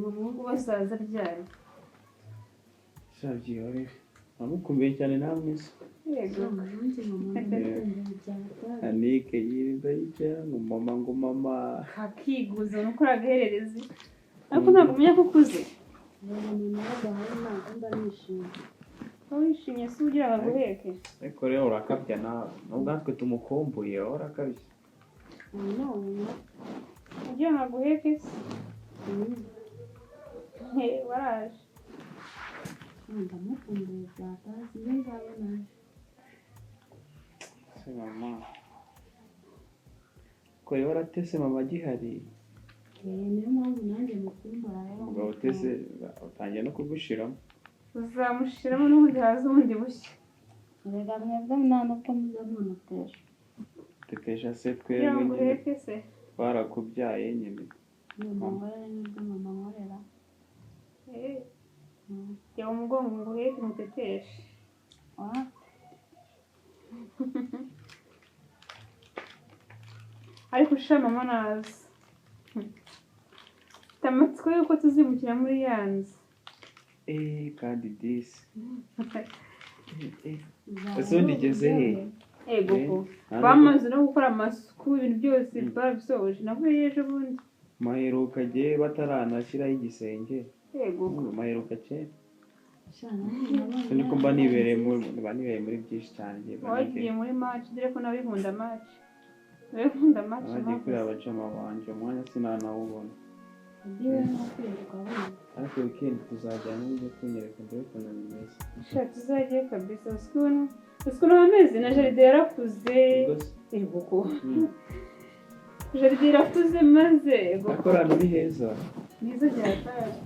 umuhungu basaza ryari shabyi ore amukumbuye cyane namwe se yego Anike yirinda yicara ngo mama kakiguza nuko uragaherereza ariko ntabwo umenya ko ukuze wishimye se ugira ngo aguheke ariko rero urakabya nawe nubwo natwe tumukumbuye urakabya ugira ngo aguheke se waraje ndamukumbuye byatazi iyo nzabona se mama ko rero waratese mama agihari niyo mpamvu nanjye mukumbura rero umugabo utese utangiye no kugushiramo uzamushiramo n'ubundi haza ubundi bushya erega mwebwe nta nubwo muza munatesha tetesha se kugira ngo twebwe uheke se twarakubyaye nyine mama nkorera n'ibyo mama nkorera jya mu mugongo ngo uheke muteteshe ariko usha mama naza mfite amatsiko yuko tuzimukira muri ya nzu kandi disi ese ubundi igeze he ego ko bamaze no gukora amasuku ibintu byose barabisoje navuye ejo bundi maheruka agiye bataranashyiraho igisenge ego ko maheruka kera niko mba nibereye muri byinshi cyane wagiye muri match dore ko nawe nkunda match abagiye kureba abajama banje umwanya sinanawubona ariko weekend tuzajyana n'ibyo kunyereka mbere ukuntu bimeze sha tuzagiye kabisa ukuntu ameze na jaride yarakuze ego ko jaride yarakuze maze ego ariko hano ni heza nizo byataje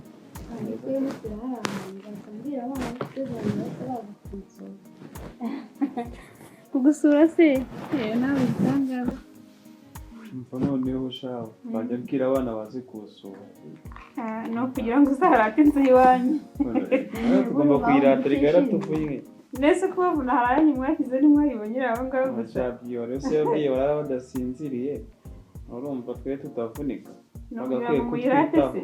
kugusura se nawe bitangaza mva noneho shaho bajya bwira abana bazi kuwusura no kugira ngo uzarate inzu y'iwanyu tugomba kuyirata rigara tuvuye nese kubavuna haranye mwakize ntimwayibonye aho ngaho gusa byore se yabwiye barara badasinziriye urumva twe tutavunika bagakwiye kutwitaho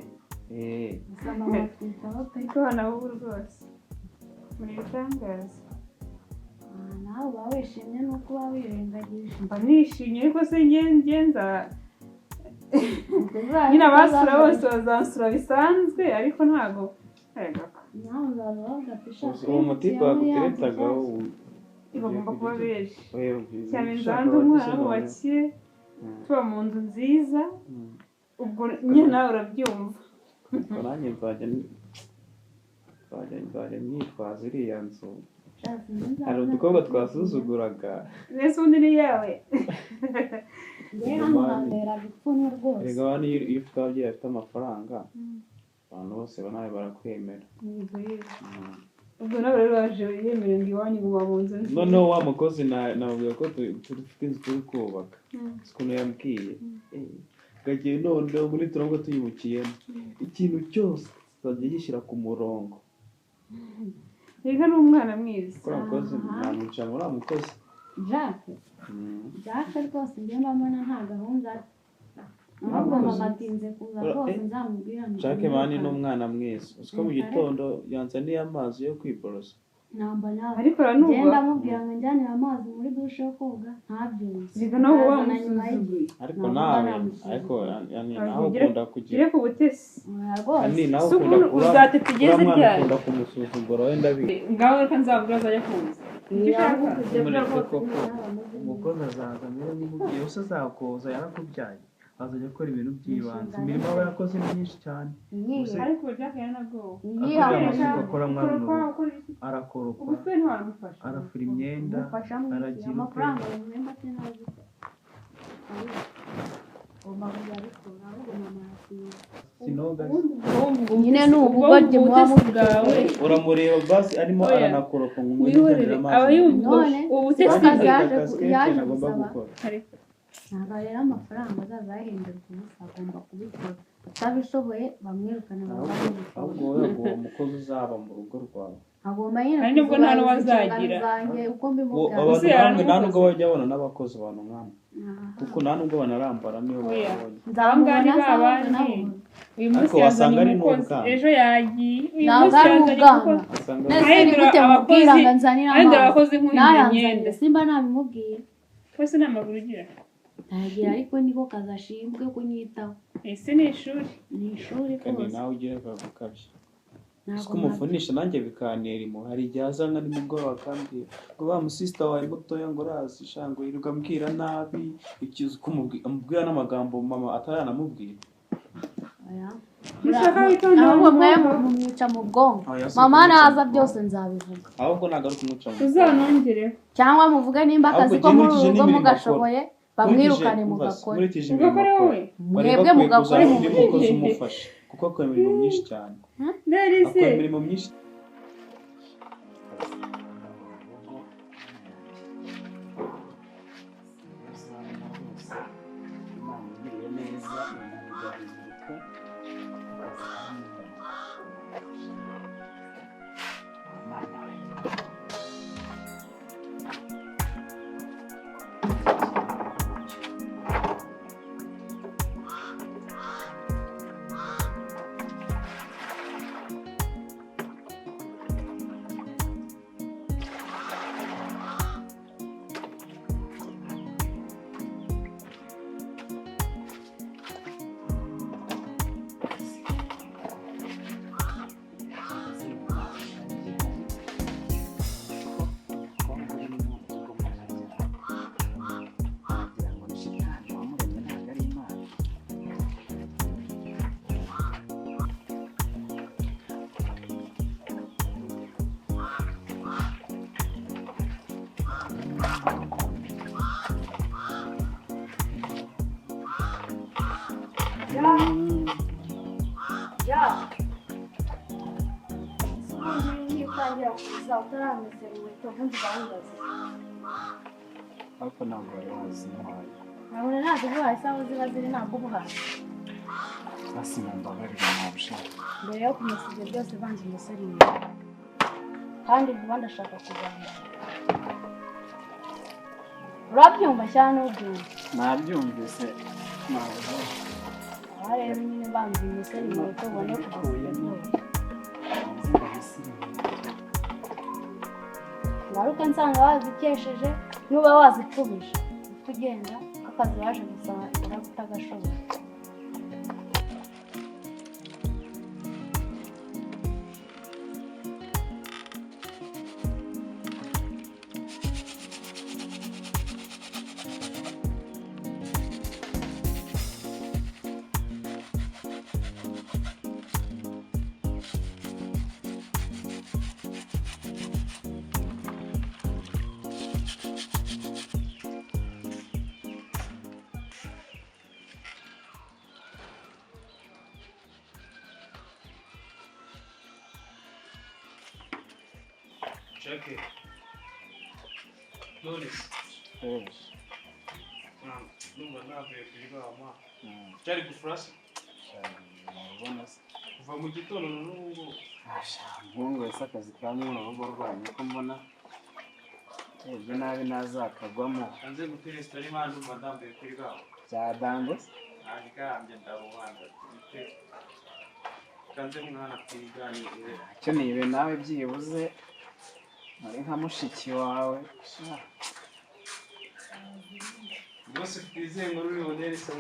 ariko hano ubu rwose muri bitangaza nawe uba wishimye nuko uba wirengagije mba nishimye ariko se ngenza nyine abasura bose bazansura bisanzwe ariko ntago nawe uzaza bavuga uwo mutipe waguteretagaho bagomba kuba benshi cyane nzanze umwana wubakire tuba mu nzu nziza ubwo nyine nawe urabyumva nanjye nzajya myitwaza iriya nzu hari udukobwa twasuzuguraga nese undi ni yawe hano hambera gupfunwe rwose erega abantu iyo ufite ababyeyi bafite amafaranga abantu bose nawe barakwemera ubwo nawe rero waje yemerera ngo iwanyu guma mu nzu nziza noneho wa mukozi nababwira ko dufite inzu turi kubaka ukuntu yambwiye gagiye noneho muri turongo tuyibukiyemo ikintu cyose tuzajya gishyira ku murongo reka ni umwana mwiza kuri mukozi ntamuca muri mukozi Jacques rwose njye mbona nta gahunda ahubwo mama atinze kuza rwose nzamubwira Jacques mani ni umwana mwiza uziko mu gitondo yanzaniye amazi yo kwiborosa namba nawe ariko ranuba ngenda mubwira ngo njyanire amazi muri dushe yo koga ntabyuze ziga no kuba musuzuguye ariko nawe nawe ukunda kugira ire ku butesi ani nawe ukunda kura uzatete igeze ryari ukunda kumusuzugura wenda bi ngaho reka nzabwira azajya kuza umukozi azaza mbere n'umubyeyi wese azakoza yarakubyaye azajya akora ibintu by'ibanze imirimo aba yakoze ni myinshi cyane ariko Jack yaranagowe akora mwana arakoropa ubutwe ntiwamufasha arafura imyenda aragira amafaranga y'umwemba cyangwa sinoga nyine ni ubugoryi muba bwawe uramureba basi arimo aranakoropa ngo umujyanire amazi aba yumva ubutesi yaje gusaba ntabwo rero amafaranga azaza yahindurwa ubusa agomba kubikora utabishoboye bamwirukane ahubwo wowe ngo uwo mukozi uzaba mu rugo rwawe agomba nyine nubwo nta n'uwazagira uko mbimubwira nta nubwo wajya abona n'abakozi abantu nk'amwe kuko nta nubwo banarambara niho babonye nzabangani babandi uyu munsi yazanye umukozi ejo yagiye uyu munsi yazanye umukozi nese ni gute mubwira ngo nzanira abakozi nk'imyenda simba nabimubwiye twese nta maguru ugira ntagira ariko niko kazashinzwe kunyitaho ese ni ishuri kandi nawe ugiye gukabya siko umufunisha nanjye bikanera impuhwe hari igihe aza nka nimugoroba akambwira ngo ba musista wawe mutoya ngo urazi shango yirirwa ambwira nabi ikizi ko amubwira n'amagambo mama ataranamubwira ahubwo mwe mumwica mu bwonko mama naza byose nzabivuga ahubwo ntabwo ari kumwica mu bwonko uzanongere cyangwa muvuge nimba akazi ko mu rugo mugashoboye bamwirukane mugakora ugakora wowe mwebwe mugakora umukozi umufasha kuko akora imirimo myinshi cyane akora imirimo myinshi ariko ntabwo bari bazimuhaye nabona ntabwo ubuhaye isaha ziba ziri ntabwo ubuhaye hasi mumbabarira ntabishaka mbere yo kumesa ibyo byose banza umusore inyuma kandi vuba ndashaka kuganira urabyumva cyangwa ntubyumva nabyumvise ntabwo aha rero nyine banza umusore inyuma ubone kugasiga byose ngaruka nsanga wazikesheje nuba wazipfubije ufite ugenda akazi waje gusaba uraba utagashoboye Jackie. Knowless. Yes. Numva navuye kuri bama. Cyari gufrasa. Urabona se. Kuva mu gitondo n'ubu. Mungu ese akazi kamwe mu rugo rwanyu ko mbona. Ebyo nabi nazakagwamo. Kanze mu restaurant imana numva ndambuye kuri bama. Cyadambe. Agambye ndaruhanda. Kanze mwana kwiganirira. Cyo nibe nawe byibuze ari nka mushiki wawe bose twizeye ngo ruri bonere se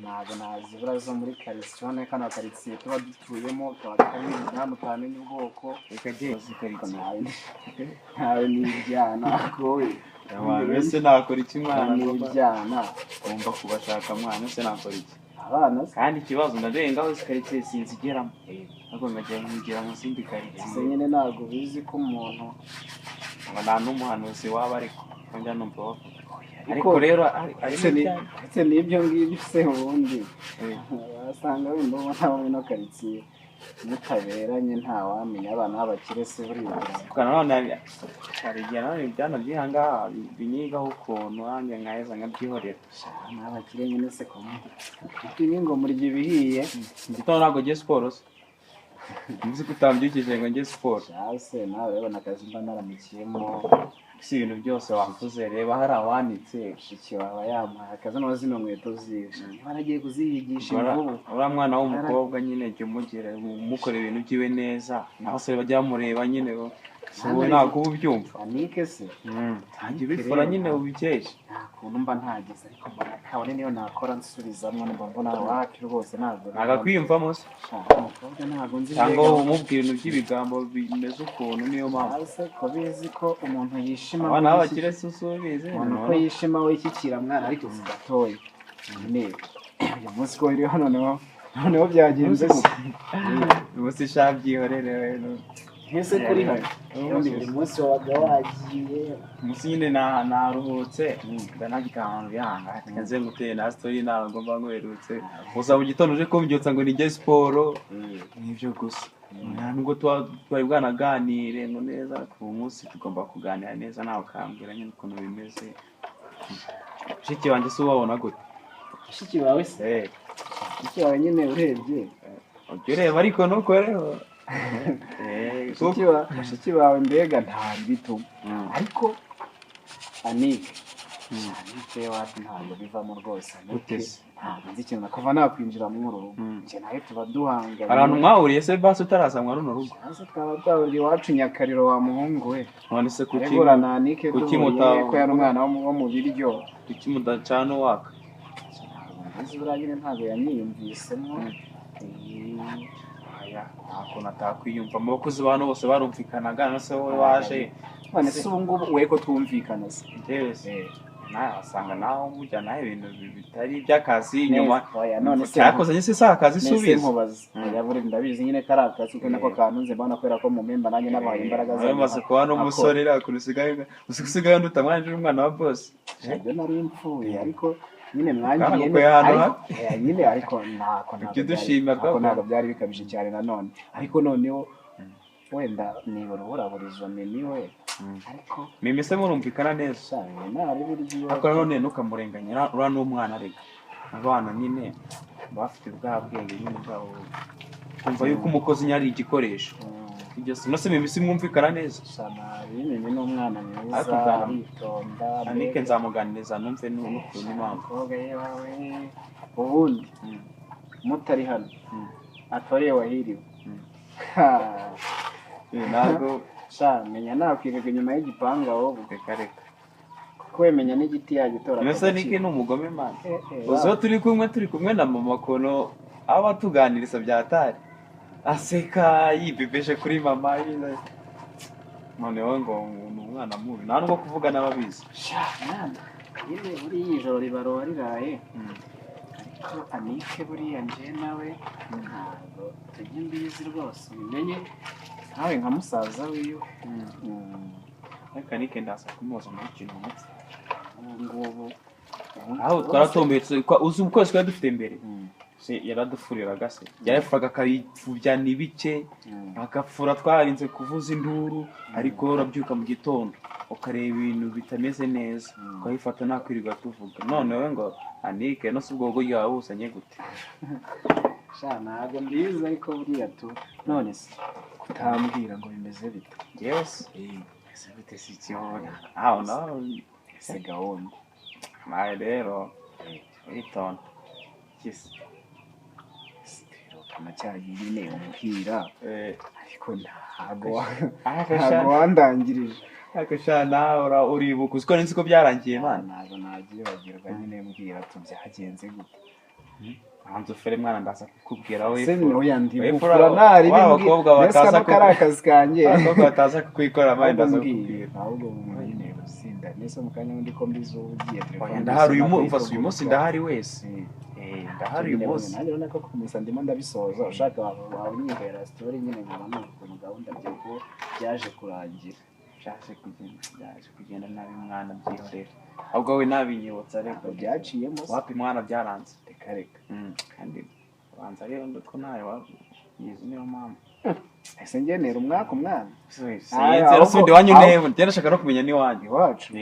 ntabwo nazibura zo muri quartier hano kana quartier tuba dutuyemo twakari nta mutamenye ubwoko ikagiye zikarika nawe n'ibyana kowe wese nakora iki mwana n'ibyana ngomba kubashaka mwana se nakora iki abana kandi ikibazo ndarengaho zikaritiye sinzigeramo ntabwo ngajya nkigira mu zindi quartier nyine ntabwo bizi ko umuntu ngo nta n'umuhanuzi waba ariko njya numva bavuga ariko rero ariko n'ibyo ngibyo se ubundi wasanga wenda ubona mu ino quartier mutaberanye ntawamenya abana b'abakire se buriya none hari igihe nawe ibyana by'ihangaha binyigaho ukuntu nanjye nkaheza nkabyihorera n'abakire nyine se ko ibi ngo murya ibihiye igitondo ntabwo ngiye siporo se nzi ko utambyukije ngo njye siporo se nawe urabona akazi mba naramukiyemo si ibintu byose wavuze reba hari awanitse mushiki wawe yamuhaye akazi no zino nkweto ziwe baragiye kuziyigisha imvubu uriya mwana w'umukobwa nyine jya umugire umukora ibintu byiwe neza naho se bajya bamureba nyine wowe ntabwo uba ubyumva Anike se ntajya ubifura nyine ubikesha nta kuntu mba ntagize ariko kabone niyo nakora nsubizamo mba mbona wacu rwose ntabwo nagakwiyumvamo se umukobwa ntabwo nzi cyangwa umubwira ibintu by'ibigambo bimeze ukuntu niyo mpamvu ko bizi ko umuntu yishima abana b'abakire susubize umuntu ko yishima we ikikira mwana ariko zigatoye none uyu munsi ko iriho noneho byagenze umunsi shabyihorere ese kuri hano uyu munsi wabaga wagiye umunsi nyine naruhutse ndanagikanga yanga nze nguteye na story nawe ngomba ngwerutse gusa mu gitondo uje kumbyutsa ngo nige siporo nibyo gusa nubwo twari bwanaganire ngo neza ku munsi tugomba kuganira neza nawe ukambwira nyine ukuntu bimeze mushiki wanjye se ubabona gute mushiki wawe se mushiki wawe nyine urebye ureba ariko ntukoreho mushiki wawe mbega ntari bituma ariko Anike wacu ntabwo bivamo rwose ntabwo nzi ikintu kuva nakwinjira muri uru rugo njye nawe tuba duhanganye abantu mwahuriye se basi utarasamwa runo rugo hasi twaba twahuriye iwacu Nyakariro wa muhungu we none se kuki na Anike duhuye ko yari umwana wo mu biryo kuki mudacana uwaka nzi buriya nyine ntabwo yanyiyumvisemo ntabwo natakwiyumva mu bakozi bantu bose barumvikanaga no se wowe waje none se ubu ngubu we ko twumvikana se njyewe se nawe wasanga nawe mujyanaho ibintu bitari iby'akazi inyuma cyakoze nyine si akazi subiza yabure ndabizi nyine kari akazi kuko nako kantunze mbona kubera ko mu memba nanjye nabaye imbaraga zawe maze kuba n'umusore rakuru usigaye nduta mwanje umwana wa boss ibyo nari mpfuye ariko nyine mwangiye nyine ariko ntabwo byari bikabije cyane nanone ariko noneho wenda nibura uraburizo mimi we ariko mimi se murumvikana neza nari buryo ariko none ntukamurenganya ura n'umwana arega abana nyine bafite bwa bwenge nyine bwabo kumva yuko umukozi nyari igikoresho ibyo se mimi se mwumvikana neza sana mimi n'umwana mwiza yitonda Anike nzamuganiriza numve n'ukuntu impamvu yawe ubundi mutari hano atariye wahiriwe ntabwo menya nakwigaga inyuma y'igipanga wowe reka kuko wemenya n'igiti yagitora mbese Anike ni umugome mana uzo turi kumwe na mama kono aba tuganiriza byatari aseka yibibeshe kuri mama noneho ngo ni umwana mubi nta nubwo kuvuga n'ababizi nyine buriya ijoro ribaroha riraye ariko Anike buriya njye nawe ntabwo tujya mbizi rwose ubimenye nawe nka musaza wiwe ariko Anike ndaza kumubaza muri kintu umutse ngubu aho twaratombetse uzi ukwezi twari dufite mbere yaradufuriraga se yarafuraga akayipfubya n'ibike agafura twarinze kuvuza induru ariko urabyuka mu gitondo ukareba ibintu bitameze neza ukabifata nta kwirirwa tuvuga noneho ngo Anike no si ubwo bwo yawe busanye gute ntabwo mbizi ariko buriya tu none se kutambwira ngo bimeze bite yes ese bite si ikibona aho naho ese gahunda nawe rero witonda kisi amacyayi nyine umuhira ariko ntabwo wandangirije ariko nawe uribuka uziko nzi ko byarangiye mana ntabwo nabyibagirwa nyine mbwira byagenze gute hanze ufere mwana ndaza kukubwira we ndibukura ntari abakobwa bataza kari akazi kanjye abakobwa bataza kukwikora amande ndaza kukubwira ahubwo nyine usinda nese mu kanya ndi ko mbizo ugiye ndahari uyu munsi ndahari wese ndahari uyu munsi nanjye urabona ko kumisa ndimo ndabisoza ushaka wanyihera story nyine nkabona ukuntu gahunda byaje kurangira byaje kugenda nabi mwana byihorera ahubwo we nabinyibutsa ariko byaciyemo wapi mwana byaranze reka kandi banza rero ndiko nawe yizi niyo mpamvu ese ngenera umwaka umwana sinzi wanyu nemo ngenda shaka no kumenya ni wanyu iwacu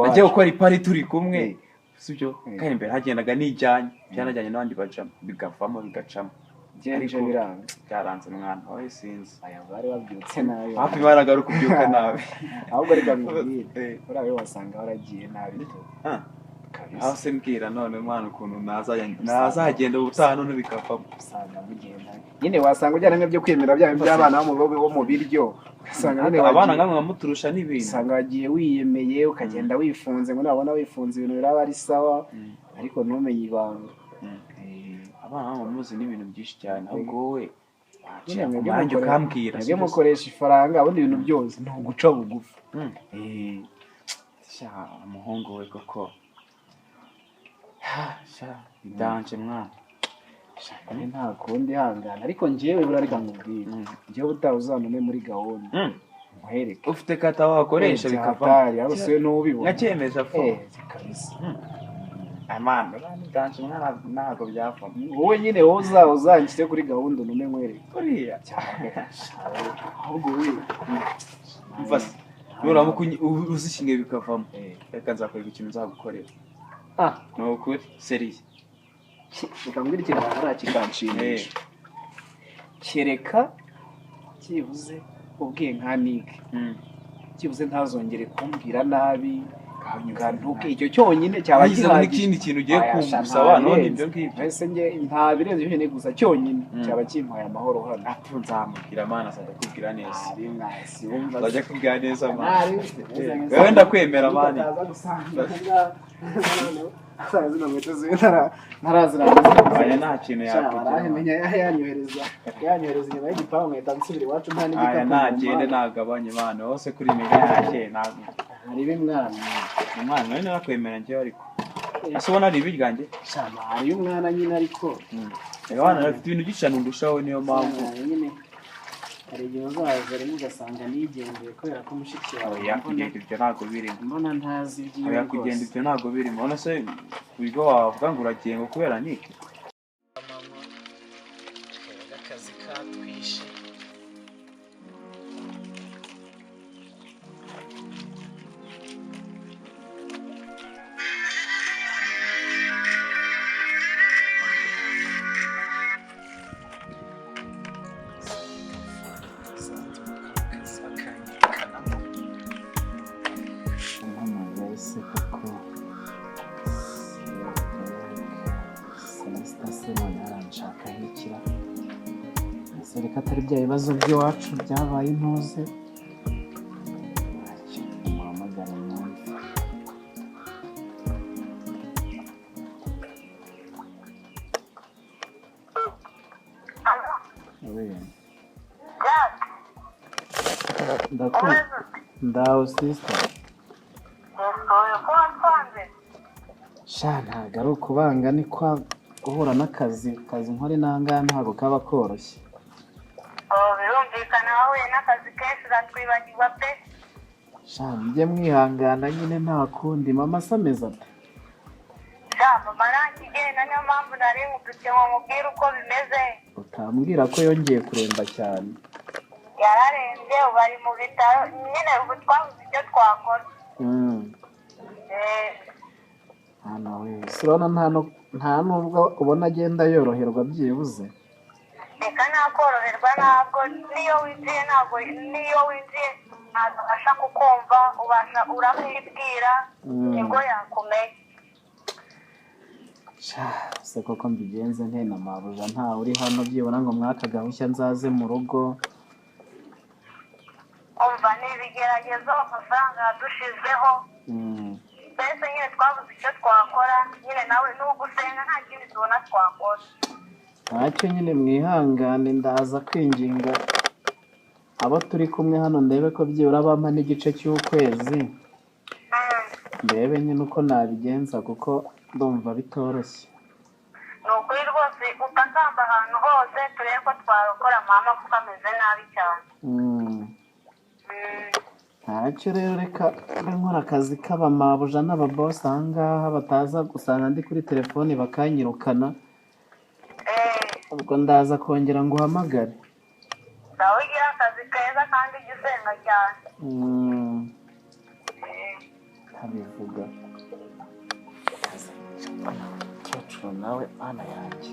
nagiye gukora ipari turi kumwe sibyo kandi imbere hagendaga nijyanye byanajyanye n'abandi bajamo bigavamo bigacamo Genje biranga. Byaranze mwana wawe sinzi. Aya bari babyutse nabi. Hafi baragaruka kubyuka nabi. Ahubwo reka ngubwire. Urabe wasanga waragiye nabi to. Aho se mbwira none mwana ukuntu nazagenda ubutaha none bikavamo. Usanga mugenda. Nyine wasanga ujyana n'ibyo kwemera by'abana bo mu biryo. Usanga nyine abana ngamwe bamuturusha n'ibintu. Usanga wagiye wiyemeye ukagenda wifunze ngo nabona wifunze ibintu biraba ari sawa ariko ntumenye ibanga. Abana bamuzi n'ibintu byinshi cyane ahubwo wowe wanjye ukambwira. Nabyo mukoresha ifaranga ubundi ibintu byose ni uguca bugufi. Sha umuhungu we koko. Sha idanje mwana. Nta kundi hangana ariko njyewe burarika nkubwira. Njyewe utawuzanone muri gahunda. Muhereke. Ufite kata wakoresha bikavamo. Abose n'ubibona. Ngakemeza fo. Kabisa. Amanda idanje mwana ntago byavamo. Wowe nyine uzanshyize kuri gahunda none nkwereke. Kuriya cyane. Ahubwo we mfase. Nura uzishinge bikavamo. Reka nzakorera ikintu nzagukorera. No ukuri seriye. Ukambwira ikintu arakiganshimisha. Kereka kivuze ubwiye nka Nick. Kivuze ntazongere kumbwira nabi. Ntuke icyo cyonyine cyaba gihagije n'ikindi kintu ugiye kumusaba none ibyo ngibyo. Ese nge nta birenze cyonyine gusa cyonyine cyaba kimpaye amahoro hano. Nzamubwira mana saza kubwira neza. Ari mwasi wumva. Bajya kubwira neza mana. Wewe ndakwemera mani. Saza zino mweto ntarazirana. Aya nta kintu yakwigira. Arahemenya yanyohereza inyuma y'igipangu ngahita nsubira iwacu nta n'igikapu. Aya nagende nagabanye bana hose kuri mega yake ntabwo. Hari bimwana. Umwana none nakwemera njye ariko. Ese ubona ari ibiryange? Shama hari umwana nyine ariko. Abana bafite ibintu by'ishano ndushaho niyo mpamvu. Nyine hari igihe uzaza rimwe ugasanga nigendeye kubera ko mushiki wawe yakugenda ibyo ntabwo birimo. Mbona ntazi ibyiwe rwose. Yakugenda ibyo ntabwo birimo. None se ubwo wavuga ngo uragiye ngo kubera niki? Akazi katwishe. Reka atari bya bibazo by'iwacu byabaye intuze muhamagara mwumve. Ndaho sister. Sha ntabwo ari ukubanga ni kwa guhura n'akazi nkore n'ahangaha ntabwo kaba koroshye. Birumvikana wowe n'akazi kenshi uratwibagirwa pe. Sha mujye mwihangana nyine nta kundi. Mama se ameze ate? Sha mama ntakigenda niyo mpamvu nari nkubwiye ngo mubwire uko bimeze. Utambwira ko yongeye kuremba cyane. Yararembye ubu ari mu bitaro nyine ubu twabuze icyo twakora. Hano we urabona nta nubwo ubona agenda yoroherwa byibuze. Reka nakoroherwa ntabwo niyo winjiye ntabwo abasha kukumva uramwibwira nibwo yakumenya. Se koko mbigenze nte na mabuja ntawe uri hano byibura ngo mwakagahushya nzaze mu rugo. Umva ni ibigeragezo amafaranga yadushizeho. Mbese nyine twabuze icyo twakora nyine nawe n'ugusenga nta kindi tubona twakora. Ntacyo nyine mwihangane ndaza kwinginga abo turi kumwe hano ndebe ko byibura bampa n'igice cy'ukwezi. Ndebe nyine uko nabigenza kuko ndumva bitoroshye. Ni ukuri rwose utakamba ahantu hose turebe ko twarokora mama kuko ameze nabi cyane. Ntacyo rero reka nkora akazi k'abamabuja n'ababosi ahangaha bataza gusanga ndi kuri telefoni bakanyirukana. Ubwo ndaza kongera ngo uhamagare. Nawe ugira akazi keza kandi ujya usenga cyane. Nkabivuga. Cocoro nawe ana yanjye.